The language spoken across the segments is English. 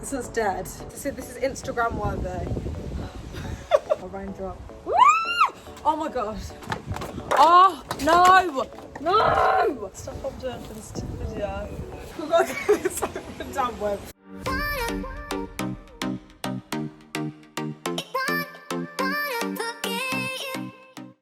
This is dead. This is Instagram worthy. A raindrop. Oh my god. Oh no! No! Stop what I'm doing for this video. We've got to get this done with.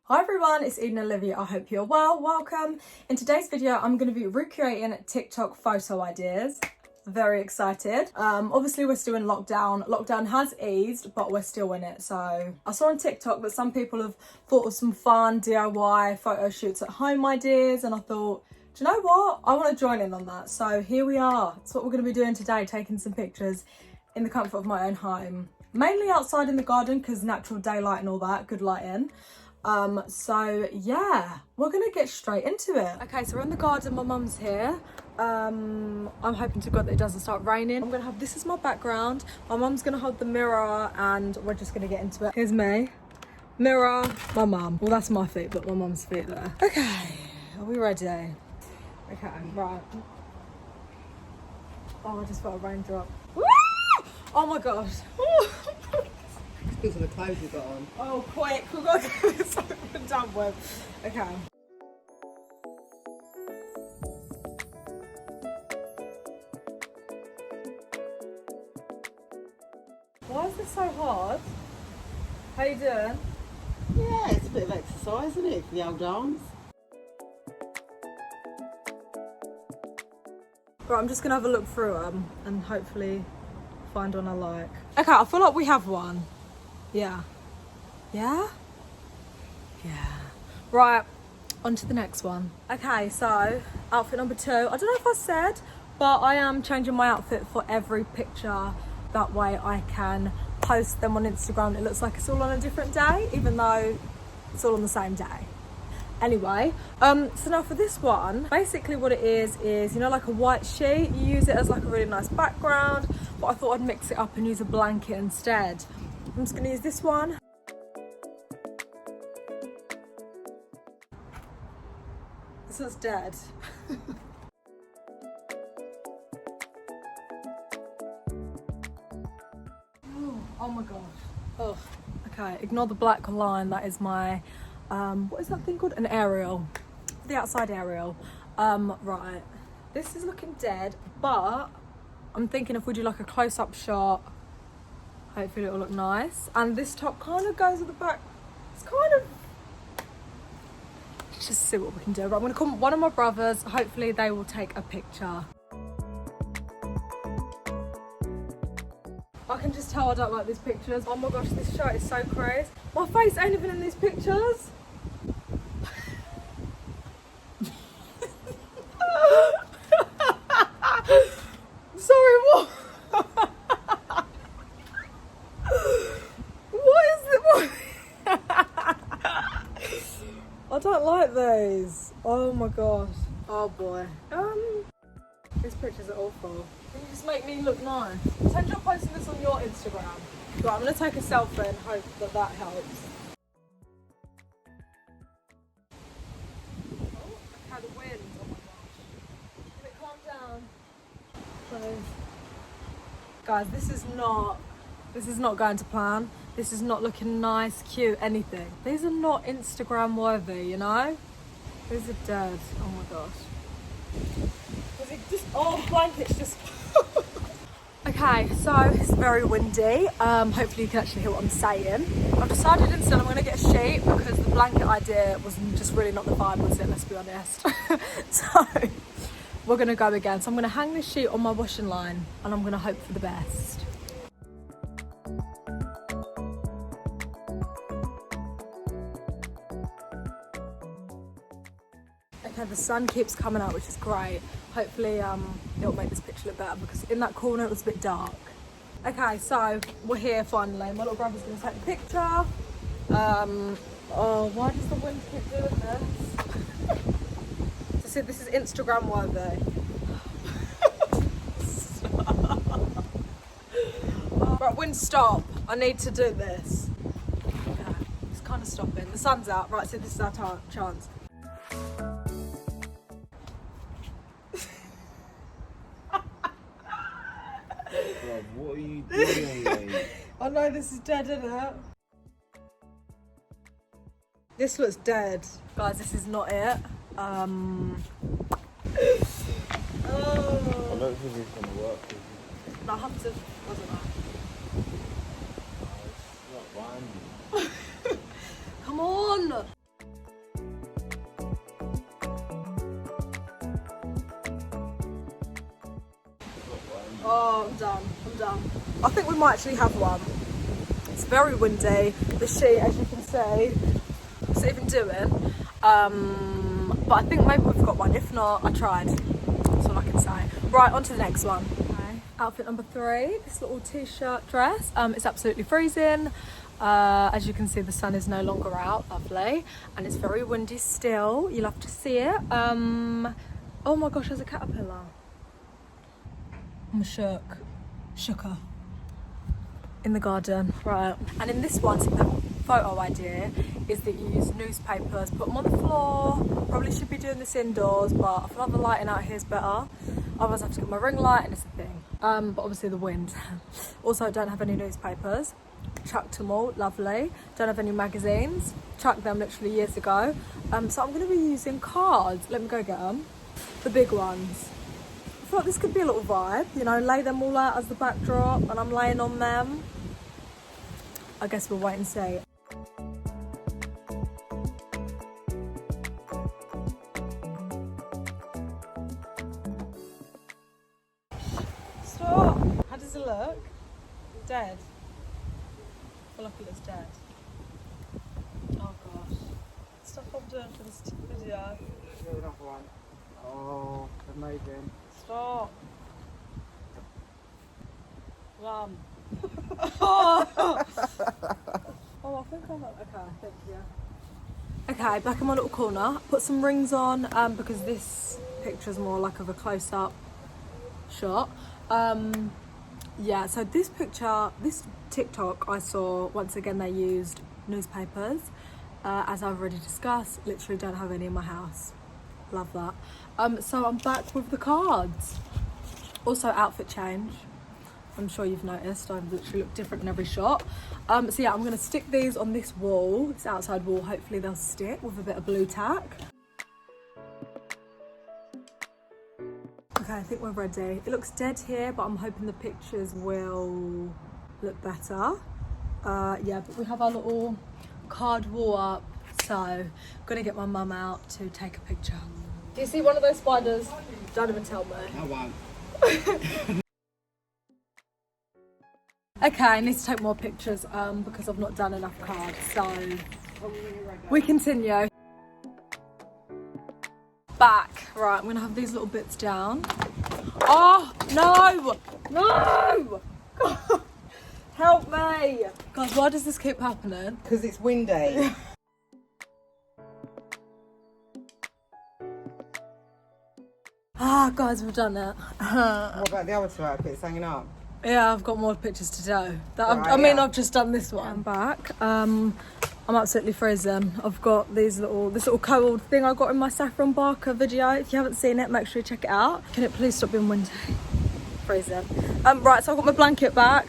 Hi everyone, it's Eden-Olivia. I hope you're well. Welcome. In today's video, I'm going to be recreating TikTok photo ideas. Very excited. Obviously we're still in lockdown. Lockdown has eased, but we're still in it. So I saw on TikTok that some people have thought of some fun DIY photo shoots at home ideas, and I thought, do you know what? I want to join in on that. So here we are. That's what we're going to be doing today, taking some pictures in the comfort of my own home. Mainly outside in the garden because natural daylight and all that, good lighting. So yeah, we're gonna get straight into it. Okay, so we're in the garden, my mum's here. I'm hoping to God that it doesn't start raining. I'm gonna have this as my background. My mum's gonna hold the mirror and we're just gonna get into it. Here's me, mirror, my mum. Well, that's my feet, but my mum's feet there. Okay, are we ready? Okay, right. Oh, I just felt a raindrop. Woo! Oh my God. Because of the clothes you got on. Oh, quick, we've got to get this over and done with. Okay. Why is this so hard? How you doing? Yeah, it's a bit of exercise, isn't it, for the old arms? Right, I'm just going to have a look through them and hopefully find one I like. Okay, I feel like we have one. Yeah. Yeah? Yeah. Right, on to the next one. Okay, so outfit number 2. I don't know if I said, but I am changing my outfit for every picture. That way I can post them on Instagram. It looks like it's all on a different day, even though it's all on the same day. Anyway, so now for this one, basically what it is, you know, like a white sheet, you use it as like a really nice background, but I thought I'd mix it up and use a blanket instead. I'm just gonna use this one. This is dead. Oh my gosh. Oh, okay, ignore the black line. That is my, what is that thing called? An aerial. The outside aerial. Right. This is looking dead, but I'm thinking if we do like a close-up shot, hopefully it'll look nice. And this top kind of goes at the back. It's kind of... Let's just see what we can do. Right, I'm going to call one of my brothers. Hopefully they will take a picture. I can just tell I don't like these pictures. Oh my gosh, this shirt is so crazy. My face ain't even in these pictures. Sorry, what? What is it? I don't like these. Oh my gosh. Oh boy. These pictures are awful. Can you just make me look nice? Pretend you're posting this on your Instagram. Right, I'm gonna take a selfie and hope that that helps. Oh, okay, the wind. Oh my gosh. Can it calm down? Please. Guys, this is not going to plan. This is not looking nice, cute, anything. These are not Instagram worthy, you know? These are dead. Oh my gosh. Was it just, oh, blanket's just... Okay, so it's very windy. Hopefully you can actually hear what I'm saying. I've decided instead I'm gonna get a sheet because the blanket idea was just really not the vibe, was it? Let's be honest. So we're gonna go again. So I'm gonna hang this sheet on my washing line and I'm gonna hope for the best. Okay, the sun keeps coming out, which is great. Hopefully it'll make this picture look better because in that corner it was a bit dark. Okay, so we're here finally. My little brother's gonna take the picture. Oh, why does the wind keep doing this? So this is Instagram worthy. Right, wind stop. I need to do this. Okay, it's kind of stopping. The sun's out. Right, so this is our chance. love, what are you doing, mate? I know this is dead, isn't it? This looks dead. Guys, this is not it. I don't think it's gonna work. I have to, I don't know. It's not random. Come on! Oh, I'm done. I think we might actually have one. It's very windy. The sheet, as you can see, it's even doing. But I think maybe we've got one. If not, I tried. That's all I can say. Right, on to the next one. Okay. Outfit number 3, this little t-shirt dress. It's absolutely freezing. As you can see, the sun is no longer out. Lovely. And it's very windy still. You'll have to see it. Oh my gosh, there's a caterpillar. I'm shooker in the garden. Right, and in this one, the photo idea is that you use newspapers, put them on the floor. Probably should be doing this indoors, but I feel like the lighting out here is better. Otherwise I have to get my ring light and it's a thing. But obviously the wind. Also, I don't have any newspapers. Chucked them all, lovely. Don't have any magazines. Chucked them literally years ago. So I'm gonna be using cards. Let me go get them. The big ones. I thought this could be a little vibe, you know, lay them all out as the backdrop and I'm laying on them. I guess we'll wait and see. Stop! How does it look? Dead. I feel like it looks dead. Oh gosh. Stuff I'm doing for this video. Another one. Oh, amazing. Stop. Run. Oh, I think I'm okay, thank you. Okay, back in my little corner. Put some rings on because this picture's more like of a close-up shot. Yeah, so this picture, this TikTok I saw, once again they used newspapers. As I've already discussed, literally don't have any in my house. Love that. So I'm back with the cards. Also outfit change. I'm sure you've noticed I've literally looked different in every shot. So yeah, I'm gonna stick these on this wall, this outside wall. Hopefully they'll stick with a bit of blue tack. Okay, I think we're ready. It looks dead here, but I'm hoping the pictures will look better. Yeah, but we have our little card wall up, so I'm gonna get my mum out to take a picture. Do you see one of those spiders? Don't even tell me. I won't. Okay, I need to take more pictures because I've not done enough cards, so we continue. Back. Right, I'm gonna have these little bits down. Oh, no! No! God, help me! Guys, why does this keep happening? Because it's windy. Ah, guys, we've done it. What about the other 2 outfits hanging up? Yeah, I've got more pictures to do. Right, I mean, yeah. I've just done this one. I'm back. I'm absolutely freezing. I've got this little cold thing I got in my Saffron Barker video. If you haven't seen it, make sure you check it out. Can it please stop being windy? Freezing. Right, so I've got my blanket back.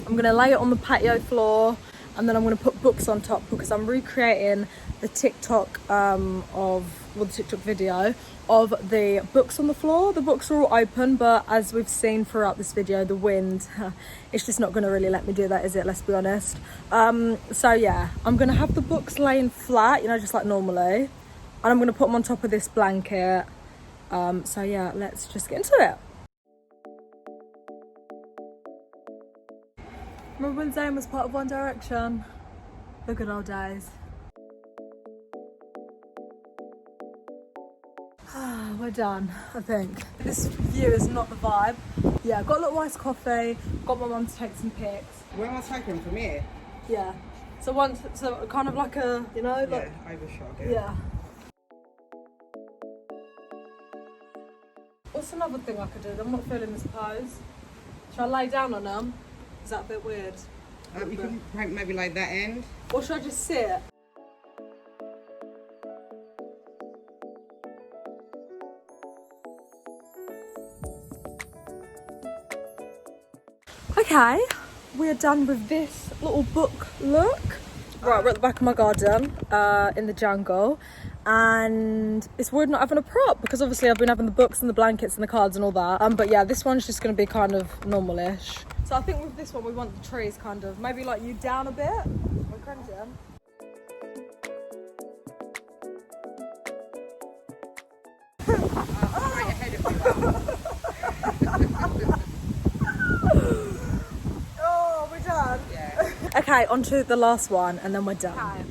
I'm gonna lay it on the patio floor and then I'm gonna put books on top because I'm recreating the TikTok the TikTok video of the books on the floor. The books are all open, but as we've seen throughout this video, the wind, it's just not gonna really let me do that, is it? Let's be honest. So yeah, I'm gonna have the books laying flat, you know, just like normally, and I'm gonna put them on top of this blanket. So yeah, let's just get into it. Remember when Zayn was part of One Direction? The good old days. We're done, I think. This view is not the vibe. Yeah, got a little iced coffee, got my mum to take some pics. Where am I taking from here? Yeah. So kind of like a, you know, like, Yeah, overshot. yeah. What's another thing I could do? I'm not feeling this pose. Should I lay down on them? Is that a bit weird? You can maybe like that end. Or should I just sit? Okay, we are done with this little book look. Right, we're at the back of my garden, in the jungle. And it's weird not having a prop because obviously I've been having the books and the blankets and the cards and all that. But yeah, this one's just going to be kind of normal-ish. So I think with this one, we want the trees kind of, maybe like you down a bit. We're crunching. Right ahead of you. Oh, we're done? Yeah. Okay, on to the last one and then we're done. Okay.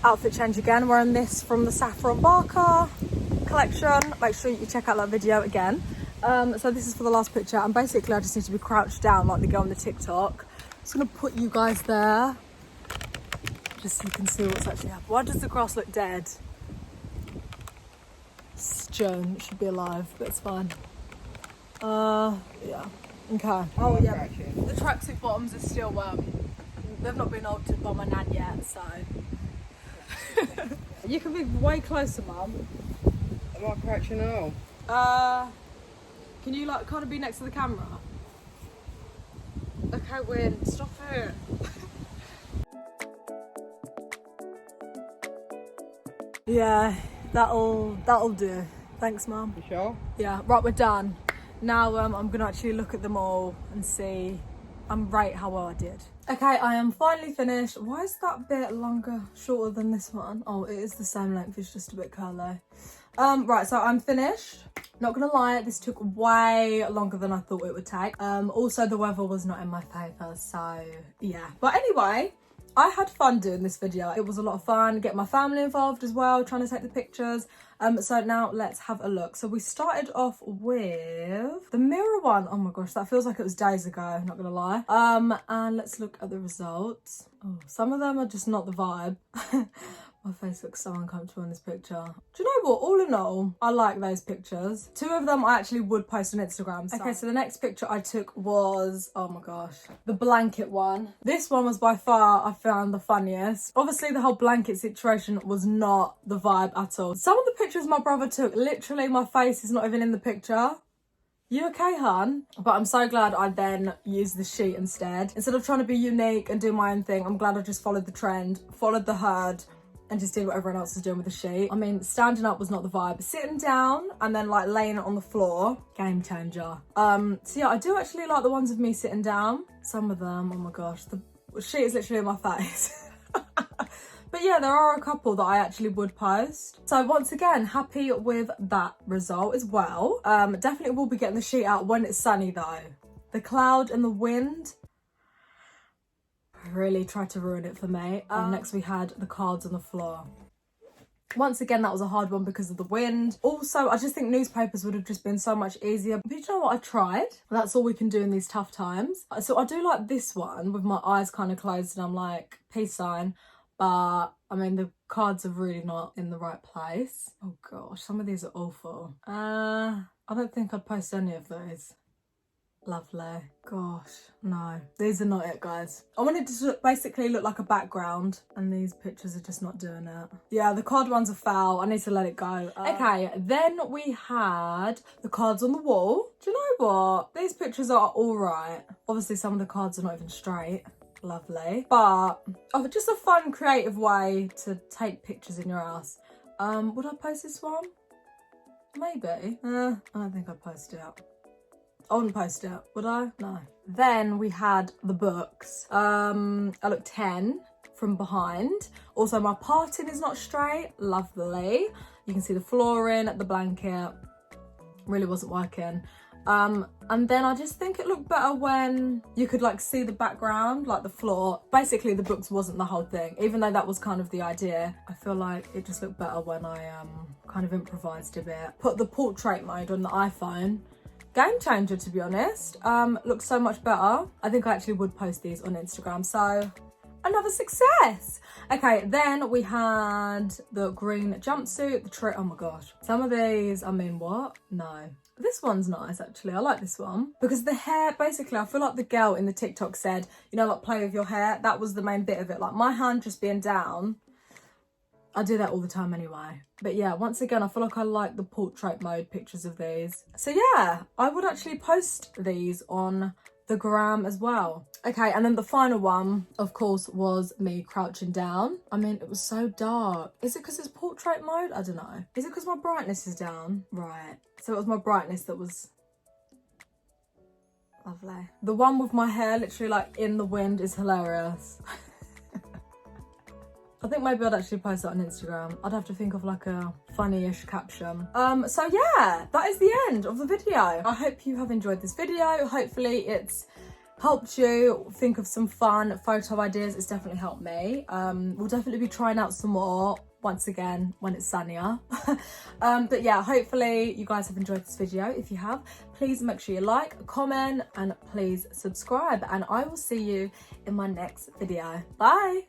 Outfit change again. We're in this from the Saffron Barker collection. Make sure you check out that video again. So this is for the last picture, and basically I just need to be crouched down like the girl on the TikTok. I'm just gonna put you guys there just so you can see what's actually happening. Why does the grass look dead? It's June, it should be alive, but it's fine. Yeah, okay. Oh yeah, the tracksuit bottoms are still, they've not been altered by my nan yet, so. You can be way closer, Mum. Am I crouching now? Can you like kind of be next to the camera? Okay, Win, stop it. Yeah, that'll do. Thanks, Mum. You sure? Yeah, right, we're done. Now I'm gonna actually look at them all and see and rate how well I did. Okay, I am finally finished. Why is that bit longer, shorter than this one? Oh, it is the same length, it's just a bit curly. Right, so I'm finished. Not gonna lie, this took way longer than I thought it would take. Also the weather was not in my favour, so yeah. But anyway, I had fun doing this video. It was a lot of fun, get my family involved as well, trying to take the pictures. So now let's have a look. So we started off with the mirror one. Oh my gosh, that feels like it was days ago, not gonna lie. And let's look at the results. Oh, some of them are just not the vibe. My face looks so uncomfortable in this picture. Do you know what? All in all, I like those pictures. 2 of them I actually would post on Instagram. So. Okay, so the next picture I took was, oh my gosh, the blanket one. This one was by far, I found, the funniest. Obviously, the whole blanket situation was not the vibe at all. Some of the pictures my brother took, literally my face is not even in the picture. You okay, hun? But I'm so glad I then used the sheet instead. Instead of trying to be unique and do my own thing, I'm glad I just followed the trend, followed the herd, and just did what everyone else was doing with the sheet. I mean, standing up was not the vibe. Sitting down and then like laying it on the floor, game changer. So yeah, I do actually like the ones of me sitting down. Some of them, oh my gosh, the sheet is literally in my face. But yeah, there are a couple that I actually would post. So once again, happy with that result as well. Definitely will be getting the sheet out when it's sunny though. The cloud and the wind really tried to ruin it for me. Next we had the cards on the floor. Once again, that was a hard one because of the wind. Also, I just think newspapers would have just been so much easier. But you know what? I tried. That's all we can do in these tough times. So I do like this one with my eyes kind of closed and I'm like, peace sign. But I mean, the cards are really not in the right place. Oh gosh, some of these are awful. I don't think I'd post any of those. Lovely. Gosh, no. These are not it, guys. I wanted to basically look like a background and these pictures are just not doing it. Yeah, the card ones are foul. I need to let it go. Okay, then we had the cards on the wall. Do you know what? These pictures are all right. Obviously, some of the cards are not even straight. Lovely. But just a fun, creative way to take pictures in your house. Would I post this one? Maybe. I don't think I'd post it. I wouldn't post it, would I? No. Then we had the books. I look 10 from behind. Also, my parting is not straight. Lovely. You can see the flooring, the blanket. Really wasn't working. And then I just think it looked better when you could like see the background, like the floor. Basically, the books wasn't the whole thing, even though that was kind of the idea. I feel like it just looked better when I kind of improvised a bit. Put the portrait mode on the iPhone. Game changer, to be honest. Looks so much better. I think I actually would post these on Instagram, so another success. Okay, then we had the green jumpsuit, the tray. Oh my gosh, some of these, I mean, what? No. This one's nice, actually. I like this one. Because the hair, basically, I feel like the girl in the TikTok said, you know, like play with your hair. That was the main bit of it. Like my hand just being down. I do that all the time anyway. But yeah, once again, I feel like I like the portrait mode pictures of these. So yeah, I would actually post these on the gram as well. Okay, and then the final one, of course, was me crouching down. I mean, it was so dark. Is it because it's portrait mode? I don't know. Is it because my brightness is down? Right. So it was my brightness that was lovely. The one with my hair literally like in the wind is hilarious. I think maybe I'd actually post that on Instagram. I'd have to think of like a funny-ish caption. So yeah, that is the end of the video. I hope you have enjoyed this video. Hopefully it's helped you think of some fun photo ideas. It's definitely helped me. We'll definitely be trying out some more once again when it's sunnier. But yeah, hopefully you guys have enjoyed this video. If you have, please make sure you like, comment, and please subscribe. And I will see you in my next video. Bye.